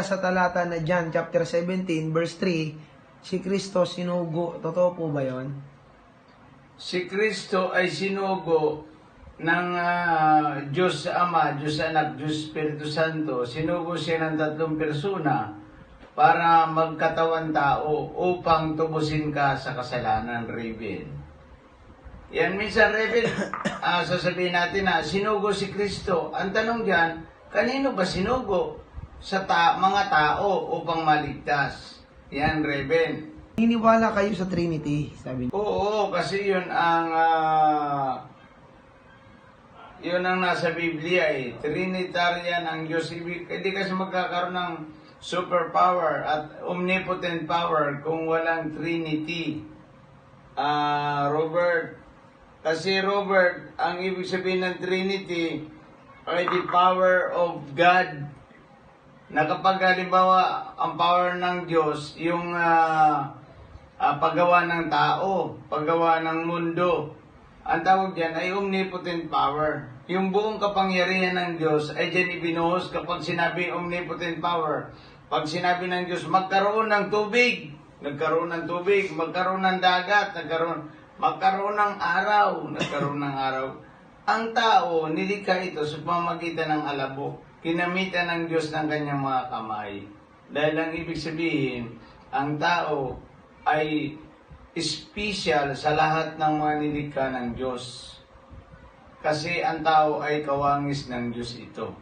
Sa talata na John chapter 17 verse 3, si Kristo sinugo. Totoo po ba 'yon? Si Kristo ay sinugo ng Diyos Ama, Diyos Anak, Diyos Espiritu Santo. Sinugo siya ng 3 persona para magkatawan tao upang tubusin ka sa kasalanan, Raven. Yan, minsan, Raven, sasabihin natin na sinugo si Kristo. Ang tanong diyan, kanino ba sinugo? Sa mga tao upang maligtas. Yan, Raven. Niniwala kayo sa Trinity, sabi niya. Oo, kasi yun ang nasa Biblia eh. Trinitarian ang Diyos. Hindi kasi magkakaroon ng superpower at omnipotent power kung walang Trinity. Robert. Kasi Robert, ang ibig sabihin ng Trinity ay the power of God. Na kapag halimbawa ang power ng Diyos, yung paggawa ng tao, paggawa ng mundo, ang tawag diyan ay omnipotent power. Yung buong kapangyarihan ng Diyos ay diyan ibinuhos kapag sinabi omnipotent power. Pag sinabi ng Diyos, magkaroon ng tubig, nagkaroon ng tubig, magkaroon ng dagat, magkaroon ng araw, nagkaroon ng araw. Ang tao, nilikha ito sa pamamagitan ng alabok. Kinamitan ng Diyos ng kanyang mga kamay. Dahil ang ibig sabihin, ang tao ay special sa lahat ng mga nilikha ng Diyos. Kasi ang tao ay kawangis ng Diyos ito.